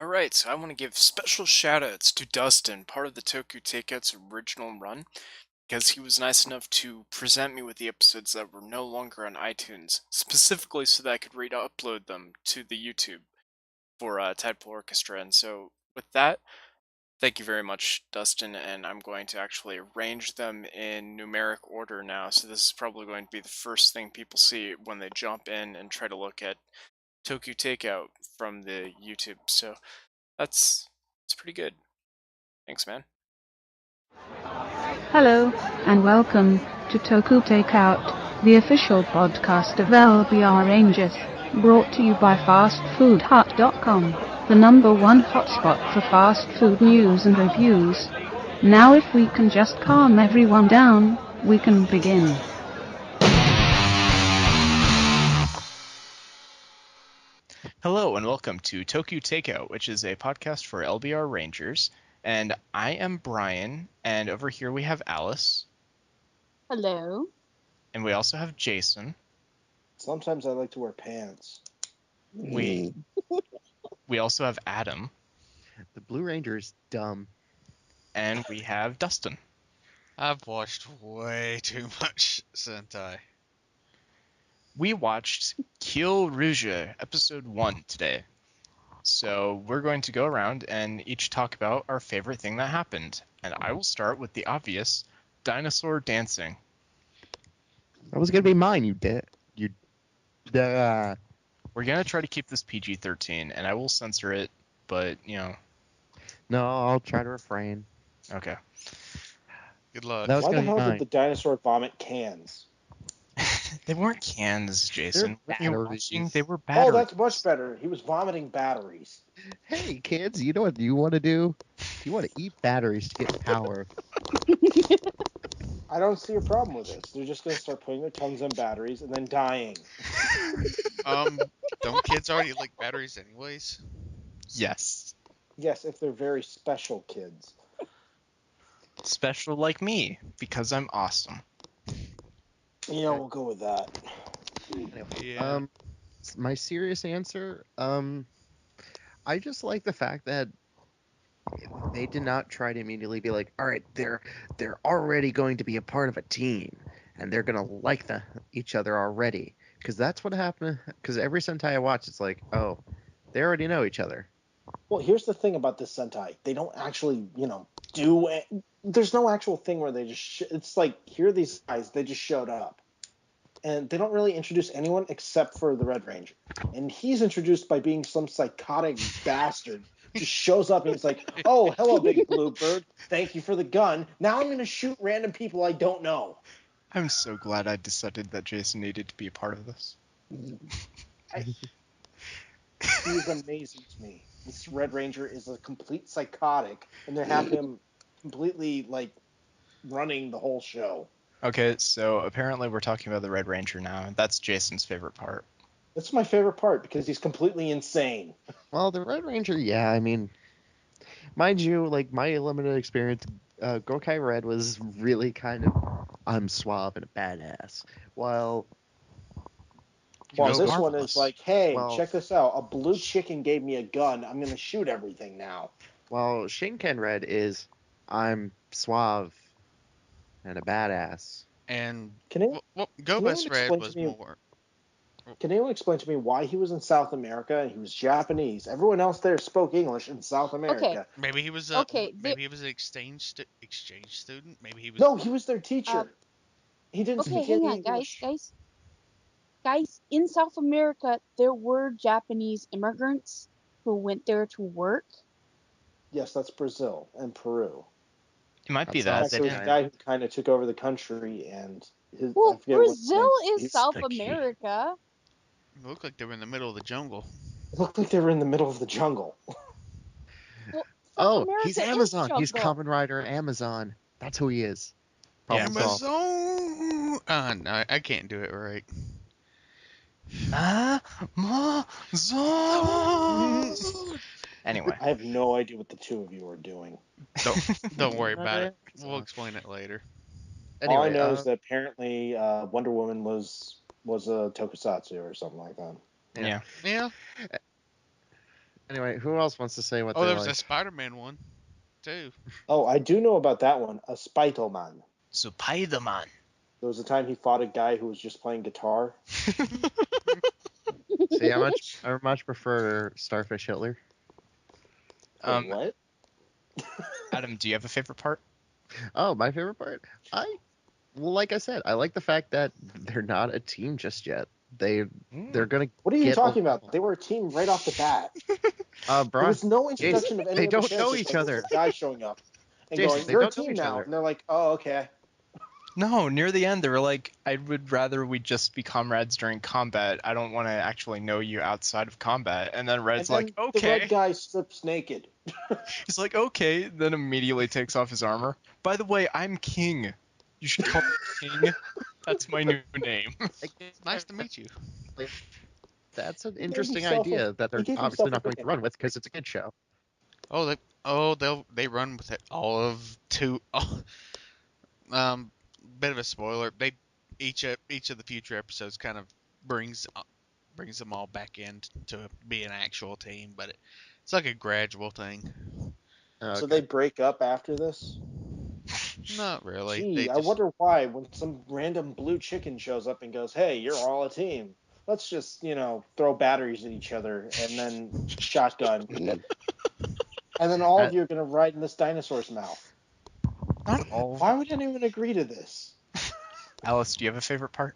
Alright, so I want to give special shoutouts to Dustin, part of the Toku Takeout's original run, because he was nice enough to present me with the episodes that were no longer on iTunes, specifically so that I could re-upload them to the YouTube for Tidepool Orchestra. And so, with that, thank you very much, Dustin, and I'm going to actually arrange them in numeric order now, so this is probably going to be the first thing people see when they jump in and try to look at Toku Takeout from the YouTube. So, it's pretty good. Thanks, man. Hello, and welcome to Toku Takeout, the official podcast of LBR Rangers, brought to you by FastFoodHut.com, the #1 hotspot for fast food news and reviews. Now if we can just calm everyone down, we can begin. Hello and welcome to Toku Takeout, which is a podcast for LBR Rangers. And I am Brian, and over here we have Alice. Hello. And we also have Jason. Sometimes I like to wear pants. We also have Adam. The Blue Ranger's dumb. And we have Dustin. I've watched way too much Sentai. We watched Kyoryuer episode 1 today. So we're going to go around and each talk about our favorite thing that happened. And I will start with the obvious, dinosaur dancing. That was gonna be mine. We're gonna try to keep this PG-13, and I will censor it, but, No, I'll try to refrain. Okay. Good luck. That was Why the gonna be hell mine. did the dinosaur vomit cans? They weren't cans, Jason. They're When you were batteries. watching, they were batteries. Oh, that's much better. He was vomiting batteries. Hey, kids, you know what you want to do? You want to eat batteries to get power. I don't see a problem with this. They're just going to start putting their tongues in batteries and then dying. Don't kids already like batteries anyways? Yes. Yes, if they're very special kids. Special like me, because I'm awesome. You know, we'll go with that. Anyway, Yeah. my serious answer, I just like the fact that they did not try to immediately be like, all right, they're already going to be a part of a team, and they're gonna like each other already, because that's what happened. Because every Sentai I watch, it's like, oh, they already know each other. Well, here's the thing about this Sentai. They don't actually, do it. There's no actual thing where they just... it's like, here are these guys. They just showed up. And they don't really introduce anyone except for the Red Ranger. And he's introduced by being some psychotic bastard. Just shows up and he's like, oh, hello, big blue bird. Thank you for the gun. Now I'm going to shoot random people I don't know. I'm so glad I decided that Jason needed to be a part of this. He is amazing to me. This Red Ranger is a complete psychotic, and they have him completely, running the whole show. Okay, so apparently we're talking about the Red Ranger now. That's Jason's favorite part. That's my favorite part, because he's completely insane. Well, the Red Ranger, yeah, I mean, mind you, like, my limited experience, Gokai Red was really kind of, I'm suave and a badass. While Well, know, this one marvelous. is like, hey, Well- check this out. A blue chicken gave me a gun. I'm going to shoot everything now. Shinken Red is, I'm suave and a badass. And Can anyone Gobus Red explain was to me- more. Can anyone explain to me why he was in South America and he was Japanese? Everyone else there spoke English in South America. Maybe he was Okay, maybe he was an exchange student. Maybe he was. No, he was their teacher. He didn't Okay, speak hang any on, English. guys. In South America, there were Japanese immigrants who went there to work. Yes, that's Brazil and Peru. It might be That's that. In all. fact, They there was didn't. a guy who kind of took over the country, and I Well, forget what his Brazil name is He's South the key. America. It looked like they were in the middle of the jungle. It looked like they were in the middle of the jungle. Well, South Oh, America he's is Amazon. He's jungle. Kamen Rider Amazon. That's who he is. Yeah. Problem solved. Amazon. No, I can't do it right. Amazon. Anyway, I have no idea what the two of you are doing. Don't worry about it. Amazon. We'll explain it later. Anyway, All I know is that apparently Wonder Woman was a tokusatsu or something like that. yeah. Yeah. Anyway, who else wants to say what Oh, they there was like? a Spider-Man one, too. Oh, I do know about that one. A Spider-Man. Spider-Man. There was a time he fought a guy who was just playing guitar. See, I much prefer Starfish Hitler. What? Adam, do you have a favorite part? Oh, my favorite part? Like I said, I like the fact that they're not a team just yet. They're gonna. What are you get talking along. about? They were a team right off the bat. There Brian, was no introduction of any they of the don't know characters. each Like, other. this guy showing up and Jason, going, they "You're a don't know team each now," other. and they're like, "Oh, okay." No, near the end they were like, I would rather we just be comrades during combat. I don't want to actually know you outside of combat. And then Red's And then like, the okay. red guy strips naked. He's like, okay, then immediately takes off his armor. By the way, I'm King. You should call me King. That's my new name. It's nice to meet you. That's an He gave interesting himself idea that he they're gave obviously himself a not going to nickname. run with because it's a kid show. They run with it all of two. Bit of a spoiler. They each of the future episodes kind of brings them all back in to be an actual team, but it's like a gradual thing. So Okay. they break up after this? Not really. Gee, They I just wonder why when some random blue chicken shows up and goes, "Hey, you're all a team. Let's just, throw batteries at each other and then shotgun. And then all of you are going to ride in this dinosaur's mouth." Not all. Why would anyone agree to this? Alice, do you have a favorite part?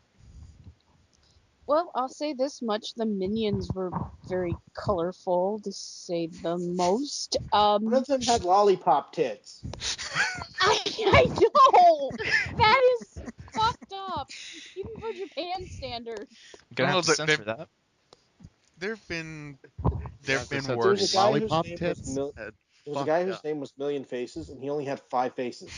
Well, I'll say this much: the minions were very colorful, to say the most. One of them had lollipop tits. I know that is fucked up, even for Japan standards. I'm gonna Well, have to censor that. there've been The episodes with There was a worse. guy whose lollipop name was tits. there was a guy whose name was Million Faces, and he only had 5 faces.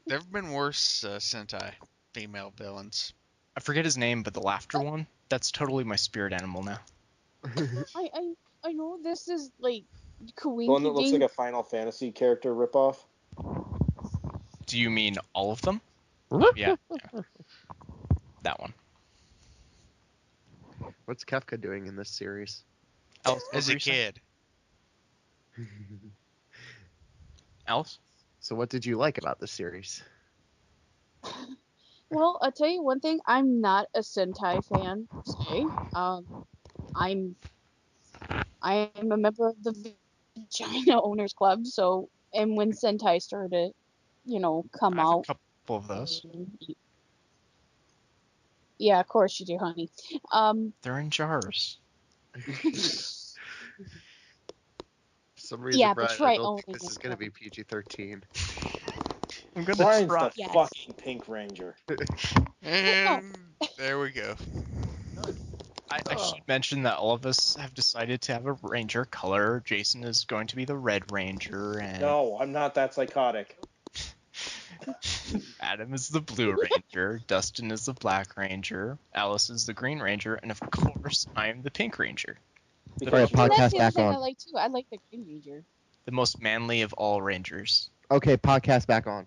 There've been worse Sentai female villains. I forget his name, but the laughter one, that's totally my spirit animal now. I know this is like The one that looks like coinky a Final Fantasy character ripoff. Do you mean all of them? Yeah. That one. What's Kefka doing in this series? Alice, what As were a you saying? kid, Alice? So what did you like about this series? Well, I'll tell you one thing: I'm not a Sentai fan per se. I'm a member of the Vagina Owners Club, so and when Sentai started, come I have a out. couple of those. Yeah, of course you do, honey. They're in jars. For some reason, Yeah, Brian, but I try don't think owning this is it. going to be PG-13. I'm gonna Brian's try. the Yes. fucking Pink Ranger. and there we go. I should mention that all of us have decided to have a ranger color. Jason is going to be the Red Ranger, and No, I'm not that psychotic. Adam is the Blue Ranger, Dustin is the Black Ranger, Alice is the Green Ranger, and of course, I am the Pink Ranger. Because Alright, you're And that's podcast the back other thing I on. like too. I like the Green Ranger. The most manly of all Rangers. Okay, podcast back on.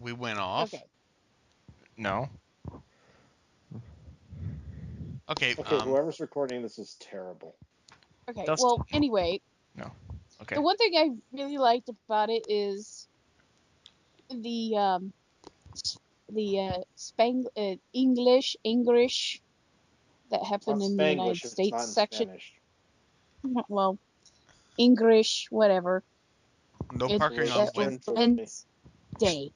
We went off. Okay. No? Okay. Okay, whoever's recording this is terrible. Okay. Dustin. Well, anyway, Okay. the one thing I really liked about it is the English that happened Not in the Spanglish United if it's States not in section. Spanish. Well, English, whatever. No It- parking that on that Wednesday. Wednesday.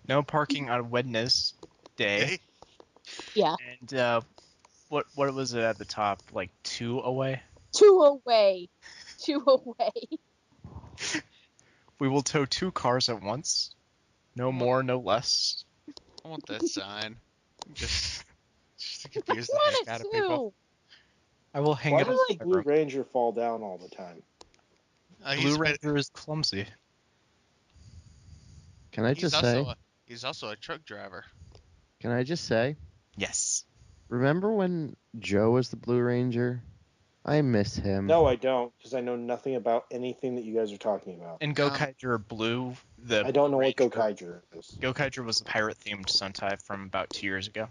No parking on Wednesday. Wednesday. Yeah. And what was it at the top? Like 2 away? 2 away. 2 away. We will tow 2 cars at once. No more, no less. I want that sign. Just to confuse the What heck a out of people. 2! I will hang Why it does on the my Blue room. Ranger fall down all the time? Blue Ranger is clumsy. Can I He's just also say? he's also a truck driver. Can I just say? Yes. Remember when Joe was the Blue Ranger? I miss him. No, I don't, because I know nothing about anything that you guys are talking about. And Gokaiger Blue, the I don't know what Ranger- Gokaiger is. Gokaiger was a pirate-themed Sentai from about 2 years ago.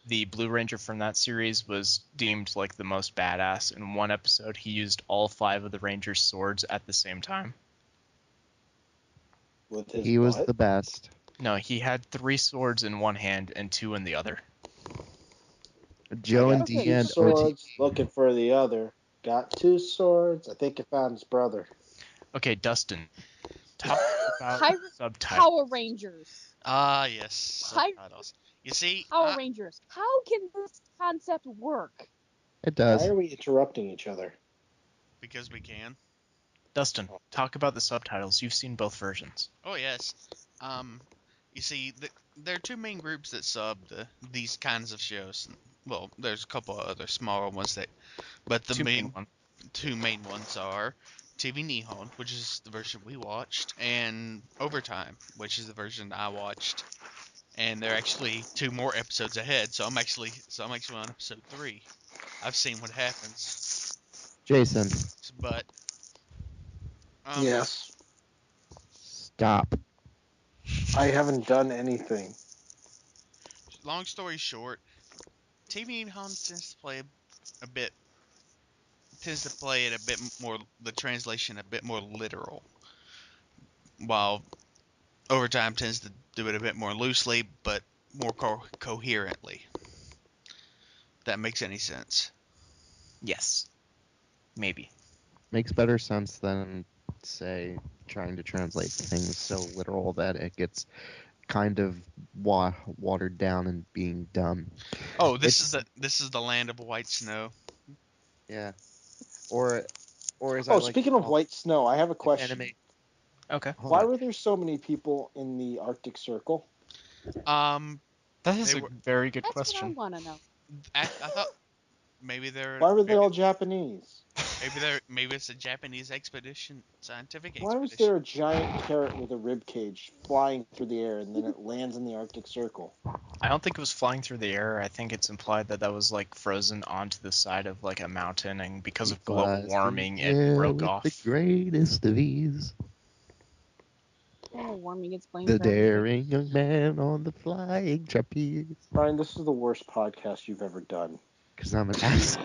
the Blue Ranger from that series was deemed like the most badass. In one episode, he used all 5 of the Rangers' swords at the same time. With his He was butt? the best. No, he had 3 swords in one hand and 2 in the other. Joe I and got 2 Deanne swords, OT. looking for the other. Got 2 swords. I think I found his brother. Okay, Dustin, talk about Pirate subtitles. Power Rangers. Ah, yes, Pi- subtitles. You see, Power Rangers. How can this concept work? It Why does. are we interrupting each other? because we can. Dustin, talk about the subtitles. You've seen both versions. Oh yes. You see, there are 2 main groups that sub these kinds of shows. Well, there's a couple of other smaller ones but the 2 main main ones. 2 main ones are TV Nihon, which is the version we watched, and Overtime, which is the version I watched. And they're actually 2 more episodes ahead, so I'm actually on episode 3. I've seen what happens, Jason, but Yes. stop. I haven't done anything. long story short, TV Nihon a bit tends to play it a bit more, the translation a bit more literal, while Overtime tends to do it a bit more loosely, but more coherently. If that makes any sense. Yes. Maybe. Makes better sense than, say, trying to translate things so literal that it gets kind of watered down and being dumb. Oh, this is the land of white snow. Yeah. Or as I Oh, like to speaking of call white snow, I have a question. anime. Okay. Hold Why on. were there so many people in the Arctic Circle? Um, That is They a were- very good That's what I question. want to know. I thought maybe Why were they all Japanese? maybe it's a Japanese scientific Why was expedition. there a giant carrot with a rib cage flying through the air and then it lands in the Arctic Circle? I don't think it was flying through the air. I think it's implied that was like frozen onto the side of like a mountain, and because of global Flies warming, through it the air broke with off. the greatest of ease. Global warming gets blamed The for everything. daring young man on the flying trapeze. Brian, this is the worst podcast you've ever done. Because I'm an ass.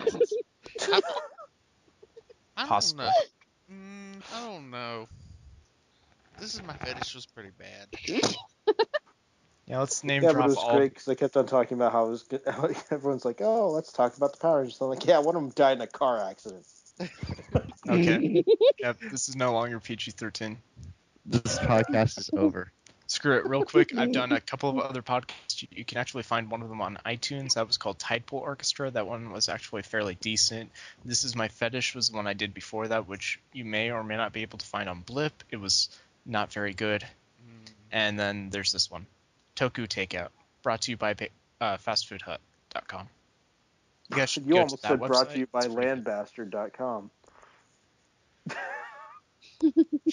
I don't Possible. know. I don't know. This is my fetish was pretty bad. Yeah, let's name Yeah, but it drop was all. great because I kept on talking about how it was good. Everyone's like, "Oh, let's talk about the Power Rangers." I'm like, "Yeah, one of them died in a car accident." Okay. Yep, this is no longer PG-13. This podcast is over. Screw it. Real quick, I've done a couple of other podcasts. You can actually find one of them on iTunes. That was called Tidepool Orchestra. That one was actually fairly decent. This is My Fetish was the one I did before that, which you may or may not be able to find on Blip. It was not very good. And then there's this one, Toku Takeout, brought to you by fastfoodhut.com. You guys should You go to almost that said brought website. to you by It's pretty good. landbastard.com.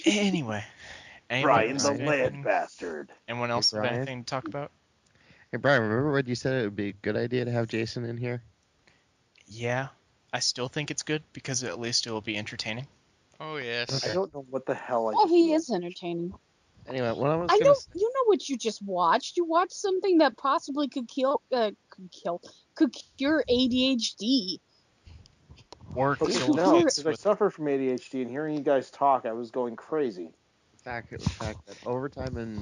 Anyway, Brian the anything, Landbastard. anyone else have Brian? anything to talk about? Hey, Brian, remember when you said it would be a good idea to have Jason in here? Yeah, I still think it's good because at least it will be entertaining. Oh yes. I don't know what the hell I Oh, just he did. is entertaining. Anyway, what I was I going know. to say... You know what you just watched. You watched something that possibly could cure ADHD. Or Okay, kill no, kids because I with. suffer from ADHD, and hearing you guys talk, I was going crazy. the fact that Overtime and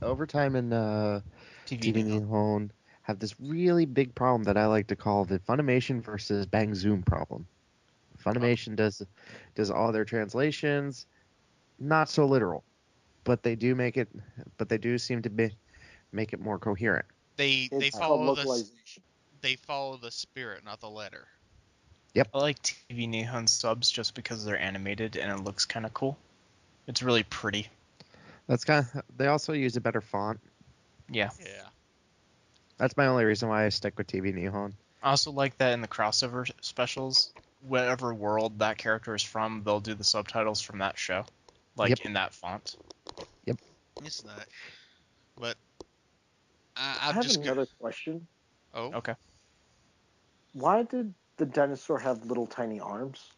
TV TV Nihon. Nihon have this really big problem that I like to call the Funimation versus Bang Zoom problem. Funimation does all their translations not so literal, but they do seem to make it more coherent. They It's called follow localization. the spirit, not the letter. I like TV Nihon subs just because they're animated and it looks kind of cool. It's really pretty. They also use a better font. Yeah. Yeah. That's my only reason why I stick with TV Nihon. I also like that in the crossover specials, whatever world that character is from, they'll do the subtitles from that show, like in that font. It's not. But I I'm have just another question. Oh. Okay. Why did the dinosaur have little tiny arms?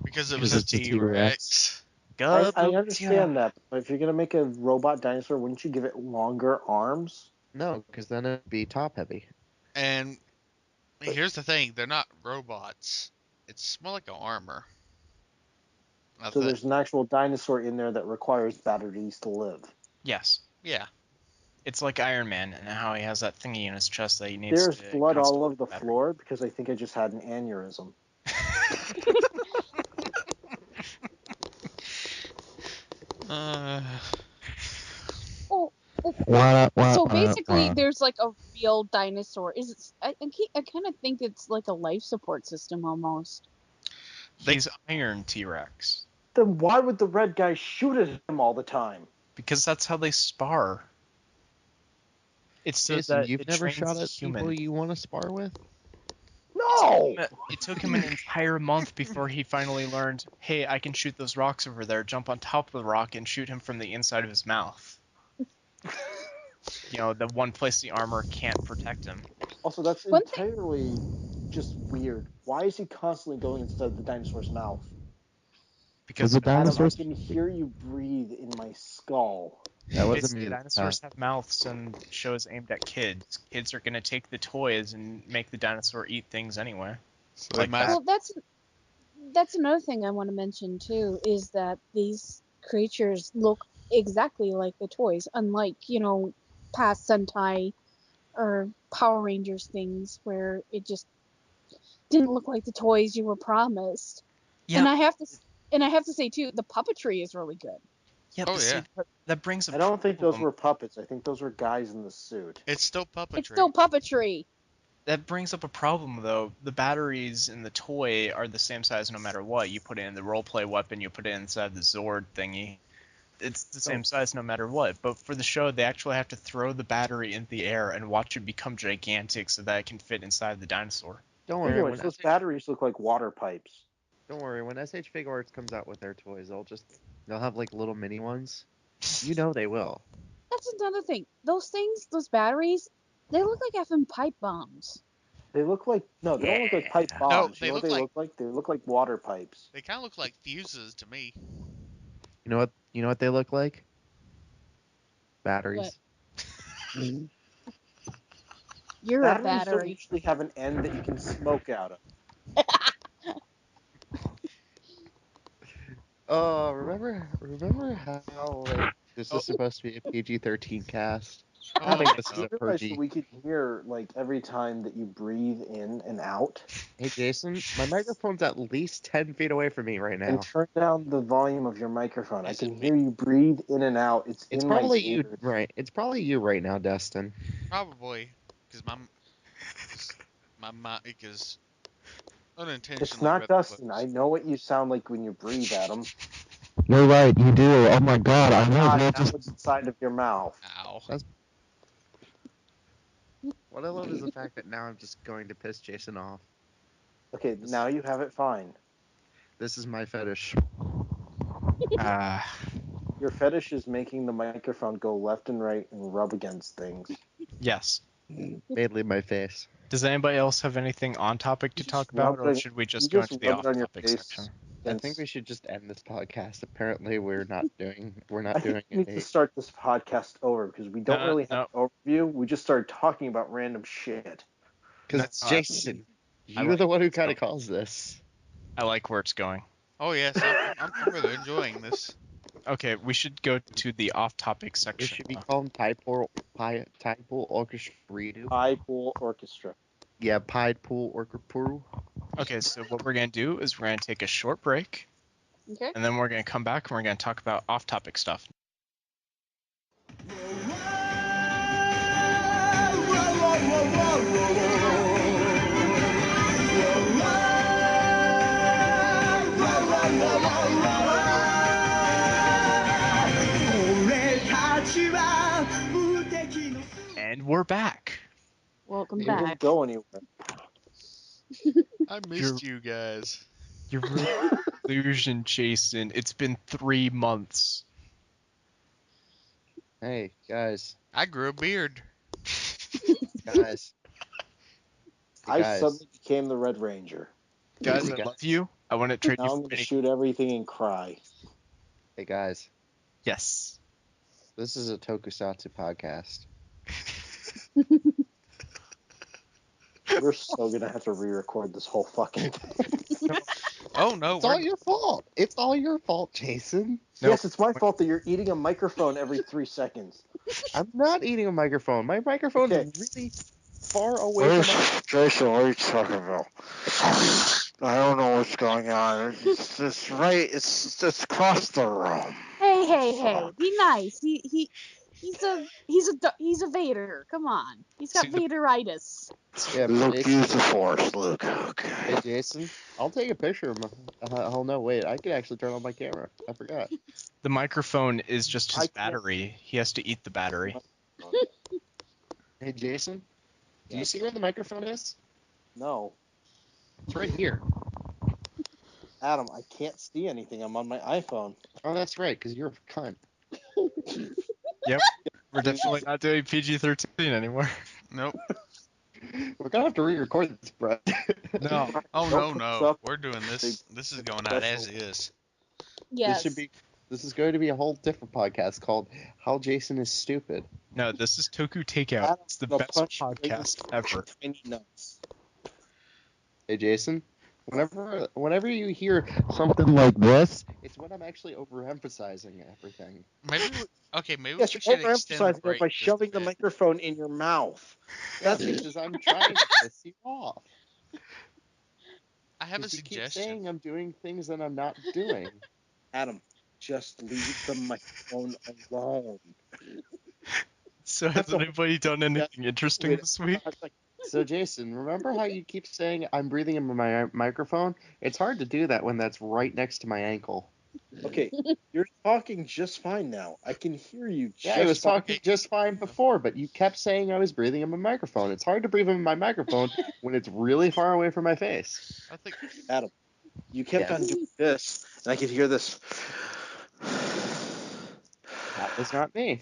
Because it Because was a it's a T-Rex. I understand that, but if you're going to make a robot dinosaur, wouldn't you give it longer arms? No, because then it'd be top heavy. And here's the thing: they're not robots. It's more like an armor. I So thi- there's an actual dinosaur in there that requires batteries to live. Yes. yeah. It's like Iron Man and how he has that thingy in his chest that he needs There's to blood all constantly over the battery. floor because I think I just had an aneurysm. Uh, Oh, so basically, there's like a real dinosaur. Is it? I kind of think it's like a life support system almost. He's Iron T-Rex. Then why would the red guy shoot at him all the time? Because that's how they spar. It's so Jason, that you've it never trains shot the at human. people you want to spar with? No! It took him an entire month before he finally learned, hey, I can shoot those rocks over there, jump on top of the rock, and shoot him from the inside of his mouth. You know, the one place the armor can't protect him. Also, that's One thing, entirely just weird. Why is he constantly going inside the dinosaur's mouth? Because the Adam, I dinosaurs? can hear you breathe in my skull. That wasn't me. dinosaurs have mouths and shows aimed at kids. Kids are going to take the toys and make the dinosaur eat things anyway. they Like might- that. well, that's another thing I want to mention too, is that these creatures look exactly like the toys, unlike, past Sentai or Power Rangers things where it just didn't look like the toys you were promised. Yeah, And I have to say too, the puppetry is really good. yeah, Oh, but see, yeah. that brings a I don't think those problem. were puppets. I think those were guys in the suit. It's still puppetry. It's still puppetry. That brings up a problem, though. The batteries in the toy are the same size no matter what. You put it in the roleplay weapon, you put it inside the Zord thingy. It's the same size no matter what. But for the show, they actually have to throw the battery in the air and watch it become gigantic so that it can fit inside the dinosaur. Don't Speaking worry, of when which, those SH, batteries look like water pipes. don't worry, when SH Figure Arts comes out with their toys, they'll have like little mini ones. You know they will. That's another thing. Those things, those batteries, they look like effing pipe bombs. They look like no, they don't look like pipe bombs. No, You they know what look they like- look like? They look like water pipes. They kind of look like fuses to me. You know what they look like? Batteries. You're a Batteries don't battery. usually have an end that you can smoke out of. Oh, remember how like this is supposed to be a PG-13 cast? Oh, I think no. this is You a realize that PG. we can hear like every time that you breathe in and out, Hey Jason, my microphone's at least 10 feet away from me right now. and turn down the volume of your microphone. I Is can it hear you breathe in and out. It's It's in my probably you, ears. right? It's probably you right now, Dustin. Probably because my mic is unintentionally. It's not rather Dustin. close. I know what you sound like when you breathe, Adam. You're right, you do. Oh my god, I know. Not We'll now just what's inside of your mouth. Ow. What I love is the fact that now I'm just going to piss Jason off. Okay, now you have it fine. This is my fetish. Your fetish is making the microphone go left and right and rub against things. Yes. Mainly my face. Does anybody else have anything on topic to You talk just about, rub or it- should we you just go just into the rub it on your off-topic face. section? I think we should just end this podcast. Apparently, we're not doing I think we need to start this podcast over because we don't really have an overview. We just started talking about random shit. Because No, it's Jason. I You're like the one who it's kind of going. calls this. I like where it's going. Oh yes, I'm really enjoying this. Okay, we should go to the off-topic This section. should be called Tidepool Orchestra redo. Tidepool Orchestra. Yeah, Tidepool Orchestra. Okay, so what we're going to do is we're going to take a short break, Okay. and then we're going to come back and we're going to talk about off-topic stuff. And we're back. Welcome We back. didn't go anywhere. I missed you guys. You're really illusion, Jason. It's been 3 months. Hey, guys. I grew a beard. Guys. Hey, I guys. suddenly became the Red Ranger. Guys, Hey, I guys. love you. I want to trade Now you I'm for going to anything. shoot everything and cry. Hey, guys. Yes. This is a Tokusatsu podcast. We're so gonna have to re-record this whole fucking thing. Oh no, It's all your fault. It's all your fault, Jason. Nope. Yes, it's my fault that you're eating a microphone every 3 seconds. I'm not eating a microphone. My microphone's Okay. really far away from my... Jason, what are you talking about? I don't know what's going on. It's just right. It's across the room. Hey, be nice. He's a Vader. Come on, he's got See, the- Vaderitis. Yeah, Luke, Jason, use the force, Luke. hey, Okay. Jason, I'll take a picture of my... oh, no, wait. I can actually turn on my camera. I forgot. The microphone is just I his can't- battery. He has to eat the battery. Hey, Jason, do you Yes. see where the microphone is? No, It's right here. Adam, I can't see anything. I'm on my iPhone. Oh, that's right, because you're a cunt. Yep. We're definitely not doing PG-13 anymore. Nope. We're gonna have to re-record this, Brett. No. Oh Don't no, put this no. up. We're doing this. This is going out as is. Yes. This is going to be a whole different podcast called "How Jason is Stupid." No, this is Toku Takeout. Adam, It's the I'm gonna best punch you right in podcast your ever. tiny nuts. Hey, Jason, whenever you hear something like this, it's when I'm actually overemphasizing everything. Maybe maybe Yes, we you're should extend the overemphasizing it break by just a shoving the bit. microphone in your mouth. That's because I'm trying to piss you off. I have a Because you keep suggestion. saying I'm doing things that I'm not doing. Adam, just leave the microphone alone. So has That's a- anybody done anything interesting Wait, this week? So, Jason, remember how you keep saying I'm breathing in my microphone? It's hard to do that when that's right next to my ankle. Okay, you're talking just fine now. I can hear you just Yeah, I was fine. talking just fine before, but you kept saying I was breathing in my microphone. It's hard to breathe in my microphone when it's really far away from my face. I think Adam, you kept Yes. on doing this, and I could hear this. That was not me.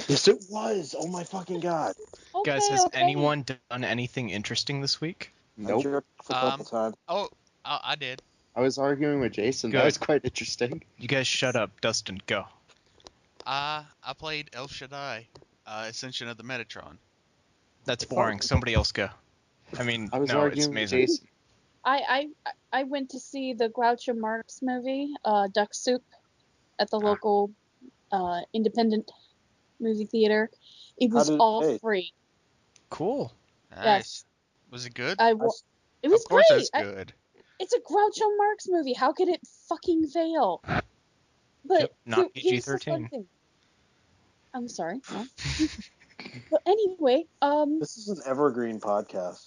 Yes, it was. Oh my fucking god. Guys, Okay, has okay. anyone done anything interesting this week? I Nope. jerked off a couple times. I did. I was arguing with Jason. That Good. was quite interesting. You guys shut up. Dustin, go. I played El Shaddai, Ascension of the Metatron. That's boring. Somebody else go. I mean, I was no, it's arguing with amazing. Jason. I went to see the Groucho Marx movie, Duck Soup, at the local independent movie theater. It How was did it all taste? free. Cool. Nice. Yes. Was it good? It was Of course great. it's good. It's a Groucho Marx movie. How could it fucking fail? But Yep, not here's the fun PG-13. thing. I'm sorry. No. But anyway, This is an evergreen podcast.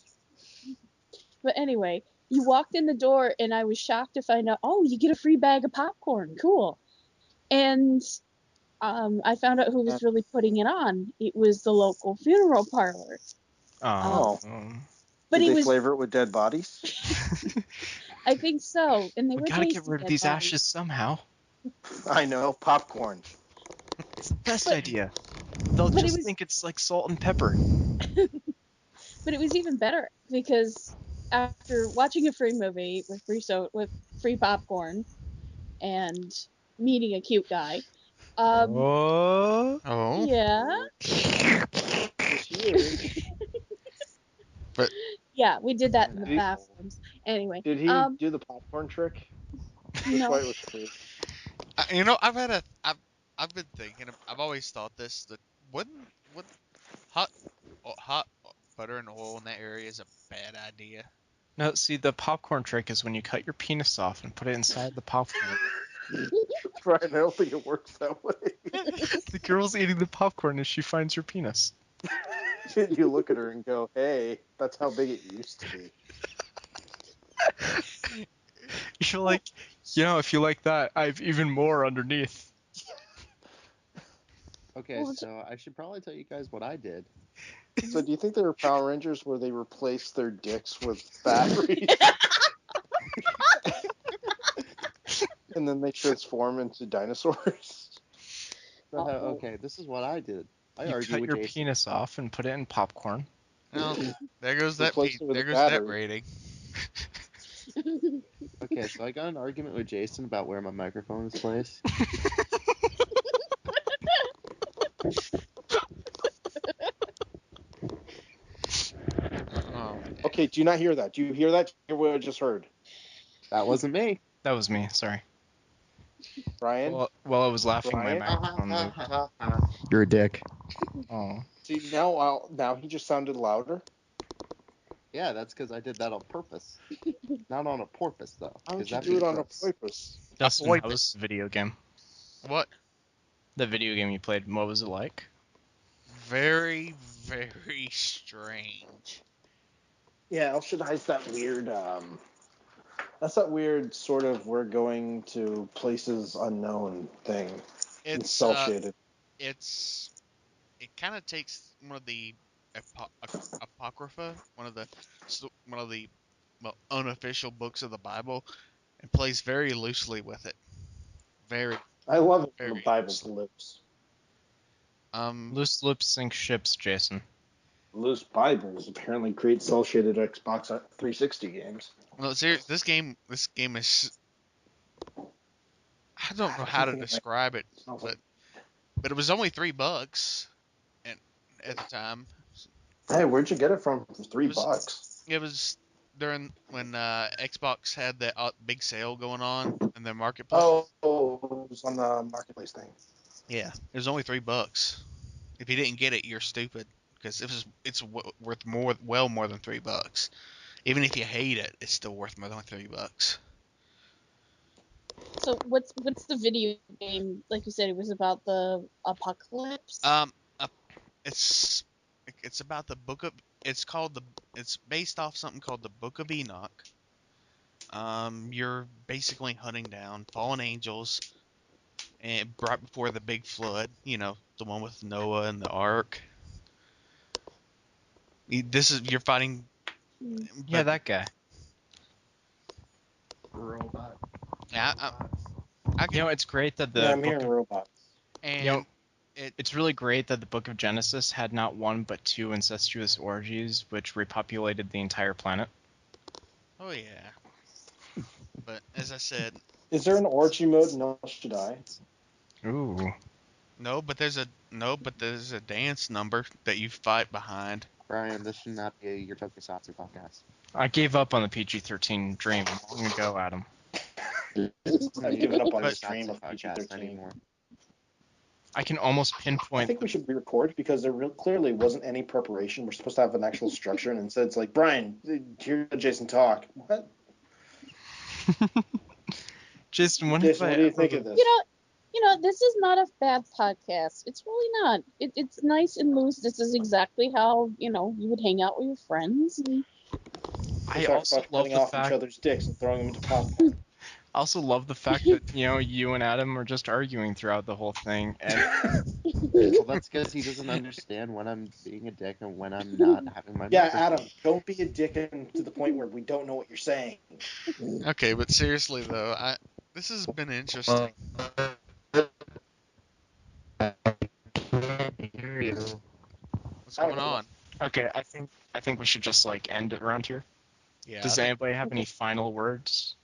you walked in the door and I was shocked to find out, oh, you get a free bag of popcorn. Cool. And I found out who was really putting it on. It was the local funeral parlor. Oh. But Did it they was, flavor it with dead bodies? I think so. And they We were gotta tasty get rid of dead these bodies. ashes somehow. I know, popcorn. It's the best But- idea. They'll but it just was- think it's like salt and pepper. But it was even better because after watching a free movie with free popcorn and meeting a cute guy, Oh. Oh. yeah, But yeah, we did that in the Did he- bathrooms. Anyway, Did he do the popcorn trick? That's no, why it was free. I've been thinking. I've always thought this that would hot butter and oil in that area is a bad idea. No, see, the popcorn trick is when you cut your penis off and put it inside the popcorn. Right, I don't think it works that way. The girl's eating the popcorn and she finds your penis. You look at her and go, hey, that's how big it used to be. You're like, if you like that, I have even more underneath. Okay, so I should probably tell you guys what I did. So do you think there are Power Rangers where they replace their dicks with batteries? And then they transform into dinosaurs? Okay, this is what I did. I You argued cut with your Jason. penis off and put it in popcorn. Well, there goes that. Replace it with There a goes that battery. rating. Okay, so I got an argument with Jason about where my microphone is placed. Oh. Okay, do you not hear that? Do you hear that? Do you hear what I just heard? That wasn't me. That was me. Sorry. Brian? While I was laughing, my Brian? microphone moved. You're a dick. Oh. See, now he just sounded louder. Yeah, that's because I did that on purpose. Not on a porpoise, though. How 'cause would you that'd do be it on a gross. porpoise? Dustin, boy how was the video game? What? The video game you played, what was it like? Very, very strange. Yeah, El Shaddai's that weird. That's that weird sort of we're going to places unknown thing. It's It's cell shaded. it kind of takes one of the apocrypha, one of the well, unofficial books of the Bible, and plays very loosely with it. Very, I love it when the very Bible's loosely. loose. Loose lips sink ships, Jason. Loose Bibles apparently create cell shaded Xbox 360 games. Well, this game is. I don't know how to describe it, but it was only $3, and at the time. Hey, where'd you get it from for $3? It was during when Xbox had that big sale going on in their marketplace. Oh, it was on the marketplace thing. Yeah, it was only $3. If you didn't get it, you're stupid because it's worth well more than $3. Even if you hate it, it's still worth more than $3. So what's the video game? Like you said, it was about the apocalypse. Uh, it's about the book of it's based off something called the Book of Enoch. You're basically hunting down fallen angels, and right before the big flood, the one with Noah and the ark. You're fighting. Yeah, that guy. Robot. Yeah, I can. It's great that Yeah, the I'm book hearing of, robots. And it's really great that the Book of Genesis had not one but two incestuous orgies, which repopulated the entire planet. oh yeah, but as I said, Is there an orgy mode in El Shaddai? Ooh. but there's a dance number that you fight behind. Brian, this should not be your Tokusatsu podcast. I gave up on the PG-13 dream long ago, Adam. I've given up on But- this dream of PG-13 anymore. I can almost I pinpoint. think we should re-record because there clearly wasn't any preparation. We're supposed to have an actual structure, and instead it's like, Brian, hear Jason talk. What? Jason, when Jason, what do you think of this? This is not a bad podcast. It's really not. It's nice and loose. This is exactly how you would hang out with your friends. I Talk also about love cutting the off each fact. other's dicks and throwing them into popcorn. I also love the fact that you and Adam are just arguing throughout the whole thing, and Well, that's because he doesn't understand when I'm being a dick and when I'm not having my Yeah, microphone. Adam, don't be a dick to the point where we don't know what you're saying. Okay, but seriously though, this has been interesting. Hear you. What's going on? okay, I think we should just end it around here. Yeah. Does anybody have any final words?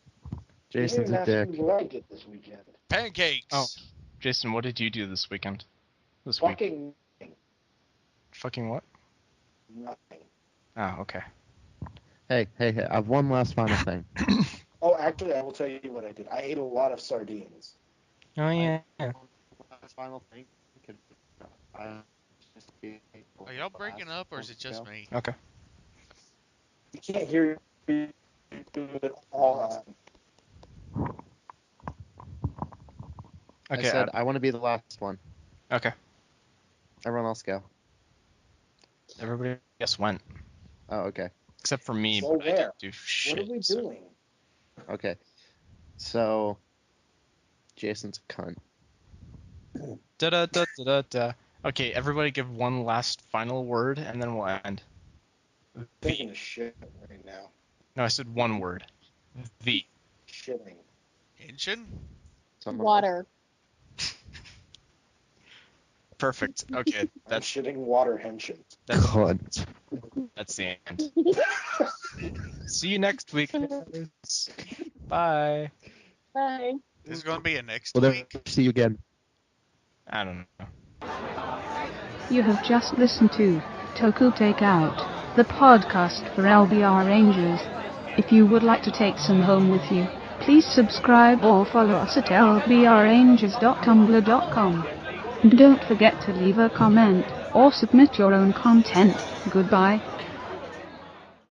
Jason's a dick. What I did this weekend. Pancakes. Oh. Jason, what did you do this weekend? This week? Fucking Fucking what? nothing. Oh, okay. Hey, I have one last final thing. Oh, actually, I will tell you what I did. I ate a lot of sardines. Oh yeah. Last final thing. Could just be Are y'all breaking up, or is it just me? Okay. You can't hear you at all. I Okay. said I want to be the last one. Okay. Everyone else go. Everybody else went, Oh, okay. except for me. So but I didn't where? do shit. What are we so- doing? Okay. So, Jason's a cunt. Da da da da da da. Okay, everybody give one last final word, and then we'll end. I'm taking a shit right now. No, I said one word. V. Shitting. Engine. Someone Water. Perfect. Okay, I'm that's shitting water henshin. Cunt. that's the end. See you next week. guys. Bye. Bye. There's going to be a next Well, then, week. see you again. I don't know. You have just listened to Toku Takeout. the podcast for LBR Rangers. If you would like to take some home with you, please subscribe or follow us at lbrrangers.tumblr.com. Don't forget to leave a comment or submit your own content. Goodbye.